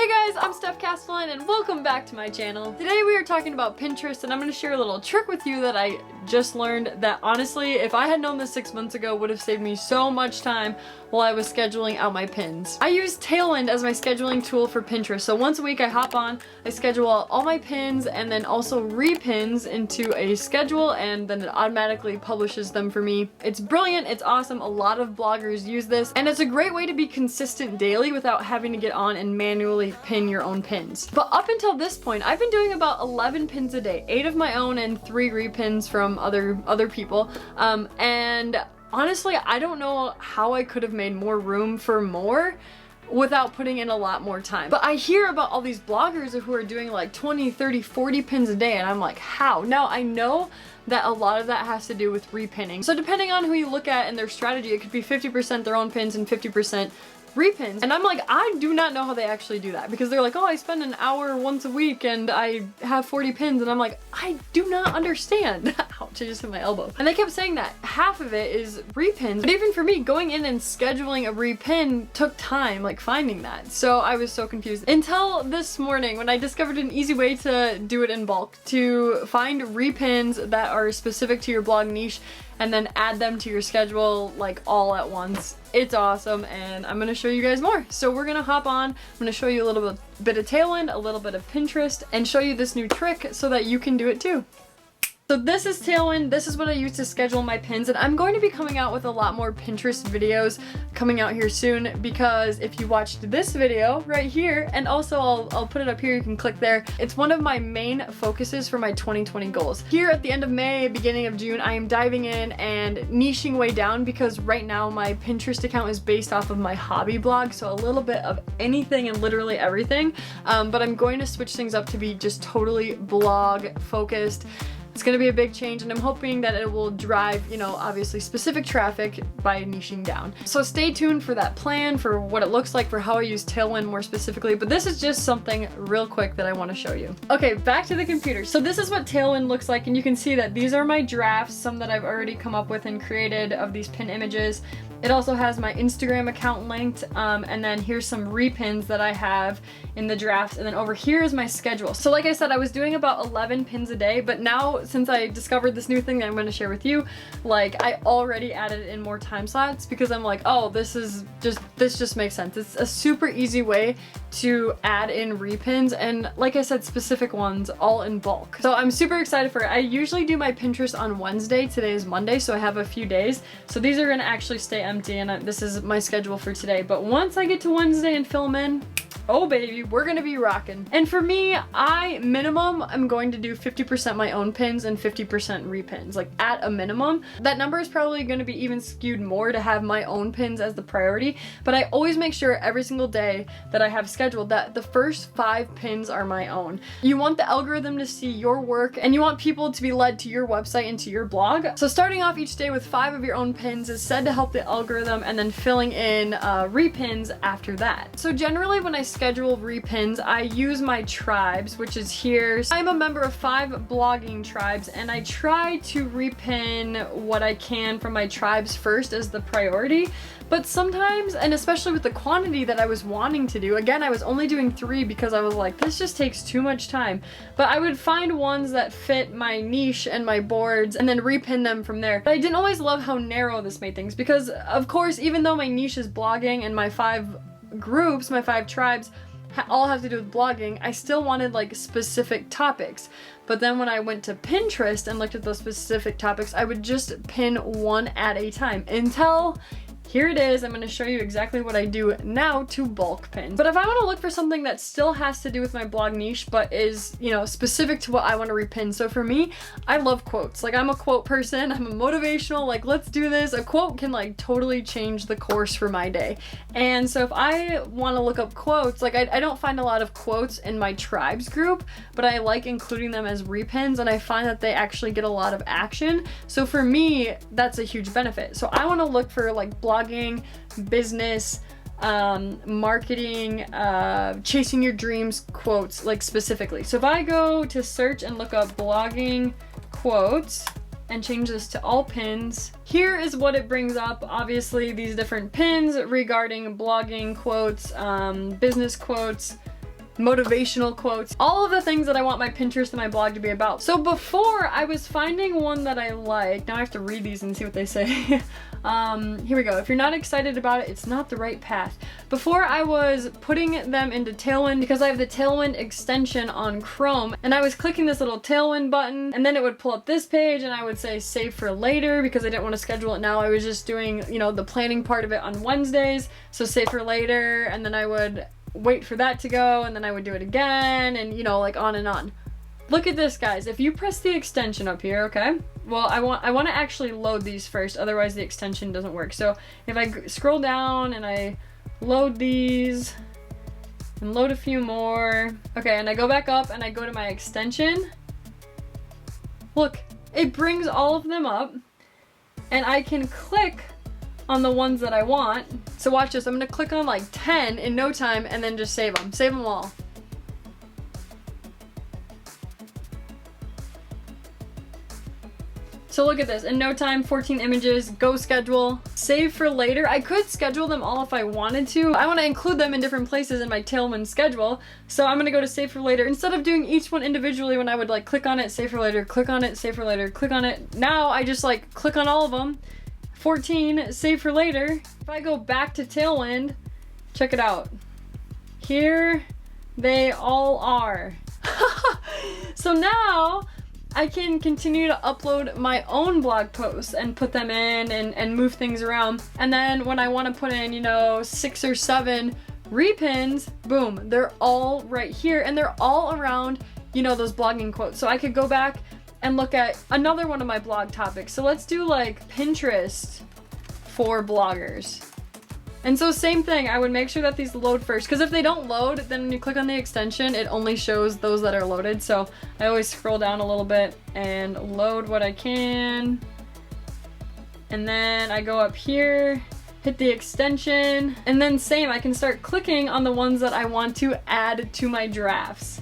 Hey guys, I'm Steph Castellan and welcome back to my channel. Today we are talking about Pinterest and I'm going to share a little trick with you that I just learned that honestly, if I had known this 6 months ago, would have saved me so much time while I was scheduling out my pins. I use Tailwind as my scheduling tool for Pinterest. So once a week I hop on, I schedule all my pins and then also repins into a schedule and then it automatically publishes them for me. It's brilliant, it's awesome, a lot of bloggers use this and it's a great way to be consistent daily without having to get on and manually pin your own pins. But up until this point, I've been doing about 11 pins a day, 8 of my own and 3 repins from other people. And honestly, I don't know how I could have made more room for more without putting in a lot more time. But I hear about all these bloggers who are doing like 20, 30, 40 pins a day and I'm like, how? Now I know that a lot of that has to do with repinning. So depending on who you look at and their strategy, it could be 50% their own pins and 50% repins. And I'm like, I do not know how they actually do that because they're like, oh, I spend an hour once a week and I have 40 pins. And I'm like, I do not understand. Ouch, I just hit my elbow. And they kept saying that half of it is repins. But even for me, going in and scheduling a repin took time, like finding that. So I was so confused until this morning when I discovered an easy way to do it in bulk, to find repins that are specific to your blog niche and then add them to your schedule like all at once. It's awesome and I'm gonna show you guys more. So we're gonna hop on, I'm gonna show you a little bit of Tailwind, a little bit of Pinterest, and show you this new trick so that you can do it too. So this is Tailwind, this is what I use to schedule my pins, and I'm going to be coming out with a lot more Pinterest videos coming out here soon because if you watched this video right here, and also I'll put it up here, you can click there, it's one of my main focuses for my 2020 goals. Here at the end of May, beginning of June, I am diving in and niching way down because right now my Pinterest account is based off of my hobby blog, so a little bit of anything and literally everything, but I'm going to switch things up to be just totally blog focused. It's going to be a big change and I'm hoping that it will drive, you know, obviously specific traffic by niching down. So stay tuned for that plan, for what it looks like, for how I use Tailwind more specifically, but this is just something real quick that I want to show you. Okay, back to the computer. So this is what Tailwind looks like and you can see that these are my drafts, some that I've already come up with and created of these pin images. It also has my Instagram account linked, and then here's some repins that I have in the drafts, and then over here is my schedule. So like I said, I was doing about 11 pins a day, but now since I discovered this new thing that I'm going to share with you, like I already added in more time slots because I'm like, oh, this just makes sense. It's a super easy way to add in repins and like I said, specific ones all in bulk. So I'm super excited for it. I usually do my Pinterest on Wednesday. Today is Monday, so I have a few days. So these are gonna actually stay empty and this is my schedule for today. But once I get to Wednesday and fill them in, oh baby, we're gonna be rocking. And for me, I'm going to do 50% my own pins and 50% repins, like at a minimum. That number is probably gonna be even skewed more to have my own pins as the priority, but I always make sure every single day that I have scheduled that the first 5 pins are my own. You want the algorithm to see your work and you want people to be led to your website and to your blog. So starting off each day with 5 of your own pins is said to help the algorithm and then filling in repins after that. So generally when I schedule repins, I use my tribes, which is here. I'm a member of 5 blogging tribes and I try to repin what I can from my tribes first as the priority. But sometimes, and especially with the quantity that I was wanting to do, again, I was only doing 3 because I was like, this just takes too much time. But I would find ones that fit my niche and my boards and then repin them from there. But I didn't always love how narrow this made things because, of course, even though my niche is blogging and my 5 groups, my 5 tribes, all have to do with blogging, I still wanted like specific topics. But then when I went to Pinterest and looked at those specific topics, I would just pin one at a time until here it is. I'm going to show you exactly what I do now to bulk pin. But if I want to look for something that still has to do with my blog niche, but is, you know, specific to what I want to repin. So for me, I love quotes. Like I'm a quote person. I'm a motivational, like, let's do this. A quote can like totally change the course for my day. And so if I want to look up quotes, like I don't find a lot of quotes in my tribes group, but I like including them as repins and I find that they actually get a lot of action. So for me, that's a huge benefit. So I want to look for like blogging, business, marketing, chasing your dreams quotes, like specifically. So if I go to search and look up blogging quotes and change this to all pins, here is what it brings up. Obviously these different pins regarding blogging quotes, business quotes, motivational quotes, all of the things that I want my Pinterest and my blog to be about. So before, I was finding one that I like. Now I have to read these and see what they say. Here we go. If you're not excited about it, it's not the right path. Before, I was putting them into Tailwind because I have the Tailwind extension on Chrome, and I was clicking this little Tailwind button, and then it would pull up this page, and I would say save for later because I didn't want to schedule it now. I was just doing, you know, the planning part of it on Wednesdays, so save for later, and then I would wait for that to go, and then I would do it again, and you know, like on and on. Look at this, guys. If you press the extension up here, okay? Well, I want to actually load these first, otherwise the extension doesn't work. So if I scroll down and I load these and load a few more, okay, and I go back up and I go to my extension, look, it brings all of them up, and I can click on the ones that I want. So watch this. I'm gonna click on like 10 in no time and then just save them. Save them all. So look at this, in no time, 14 images, go schedule, save for later. I could schedule them all if I wanted to. I want to include them in different places in my Tailwind schedule, so I'm gonna go to save for later. Instead of doing each one individually when I would like click on it, save for later, click on it, save for later, click on it. Now I just like click on all of them, 14, save for later. If I go back to Tailwind, check it out. Here they all are. So now I can continue to upload my own blog posts and put them in and move things around. And then when I want to put in, you know, 6 or 7 repins, boom, they're all right here, and they're all around, you know, those blogging quotes. So I could go back and look at another one of my blog topics. So let's do like Pinterest for bloggers. And so same thing, I would make sure that these load first, because if they don't load, then when you click on the extension, it only shows those that are loaded. So I always scroll down a little bit and load what I can. And then I go up here, hit the extension, and then same, I can start clicking on the ones that I want to add to my drafts.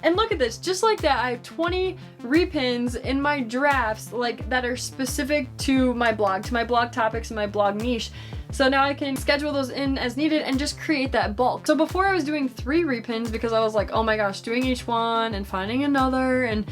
And look at this, just like that, I have 20 repins in my drafts, like that are specific to my blog topics and my blog niche. So now I can schedule those in as needed and just create that bulk. So before I was doing 3 repins because I was like, oh my gosh, doing each one and finding another and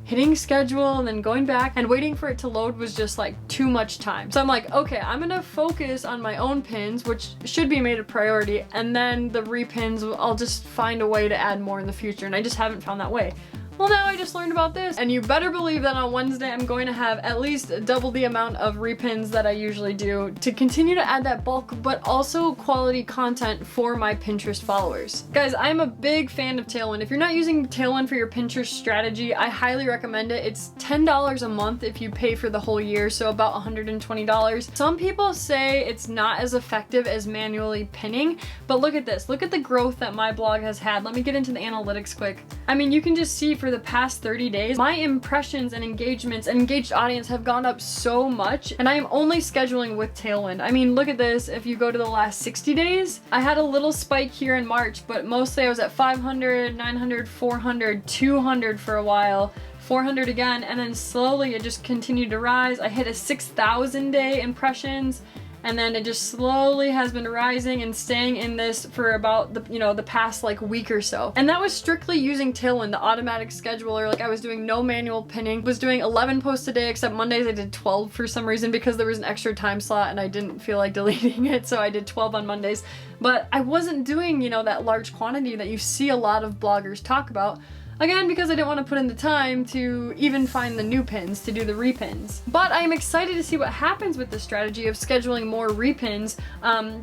hitting schedule and then going back and waiting for it to load was just like too much time. So I'm like, okay, I'm gonna focus on my own pins, which should be made a priority, and then the repins, I'll just find a way to add more in the future, and I just haven't found that way. Well, now I just learned about this, and you better believe that on Wednesday I'm going to have at least double the amount of repins that I usually do to continue to add that bulk, but also quality content for my Pinterest followers. Guys, I'm a big fan of Tailwind. If you're not using Tailwind for your Pinterest strategy, I highly recommend it. It's $10 a month if you pay for the whole year, so about $120. Some people say it's not as effective as manually pinning, but look at this. Look at the growth that my blog has had. Let me get into the analytics quick. I mean, you can just see for the past 30 days, my impressions and engagements and engaged audience have gone up so much, and I am only scheduling with Tailwind. I mean, look at this. If you go to the last 60 days, I had a little spike here in March, but mostly I was at 500, 900, 400, 200 for a while, 400 again, and then slowly it just continued to rise. I hit a 6,000 day impressions, and then it just slowly has been rising and staying in this for about the past like week or so. And that was strictly using Tailwind, the automatic scheduler. Like I was doing no manual pinning, was doing 11 posts a day, except Mondays I did 12 for some reason because there was an extra time slot and I didn't feel like deleting it, so I did 12 on Mondays. But I wasn't doing, you know, that large quantity that you see a lot of bloggers talk about. Again, because I didn't want to put in the time to even find the new pins to do the repins. But I am excited to see what happens with the strategy of scheduling more repins,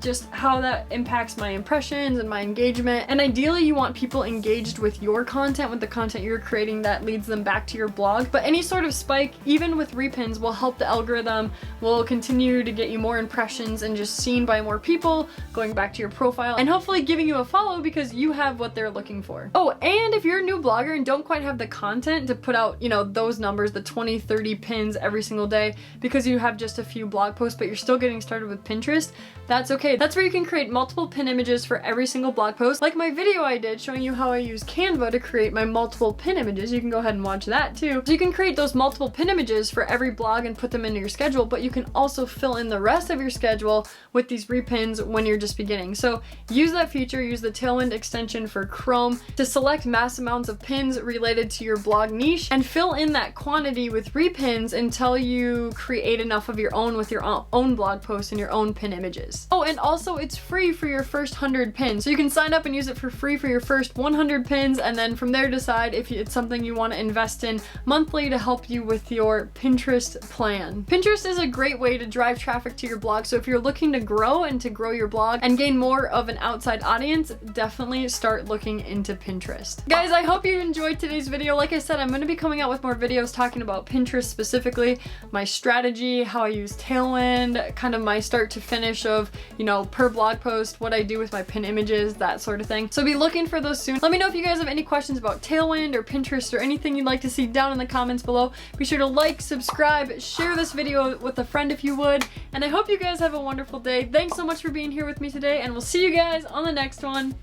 just how that impacts my impressions and my engagement. And ideally you want people engaged with your content, with the content you're creating that leads them back to your blog. But any sort of spike, even with repins, will help the algorithm, will continue to get you more impressions and just seen by more people, going back to your profile, and hopefully giving you a follow because you have what they're looking for. Oh, and if you're a new blogger, blogger and don't quite have the content to put out, you know, those numbers, the 20, 30 pins every single day because you have just a few blog posts, but you're still getting started with Pinterest, that's okay. That's where you can create multiple pin images for every single blog post. Like my video I did showing you how I use Canva to create my multiple pin images. You can go ahead and watch that too. So you can create those multiple pin images for every blog and put them into your schedule, but you can also fill in the rest of your schedule with these repins when you're just beginning. So use that feature, use the Tailwind extension for Chrome to select mass amounts of pins related to your blog niche and fill in that quantity with repins until you create enough of your own with your own blog posts and your own pin images. Oh, and also it's free for your first 100 pins. So you can sign up and use it for free for your first 100 pins, and then from there decide if it's something you want to invest in monthly to help you with your Pinterest plan. Pinterest is a great way to drive traffic to your blog, so if you're looking to grow and to grow your blog and gain more of an outside audience, definitely start looking into Pinterest. Guys, I hope you enjoyed today's video. Like I said, I'm going to be coming out with more videos talking about Pinterest specifically, my strategy, how I use Tailwind, kind of my start to finish of, you know, per blog post, what I do with my pin images, that sort of thing. So be looking for those soon. Let me know if you guys have any questions about Tailwind or Pinterest or anything you'd like to see down in the comments below. Be sure to like, subscribe, share this video with a friend if you would, and I hope you guys have a wonderful day. Thanks so much for being here with me today, and we'll see you guys on the next one.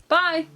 Bye!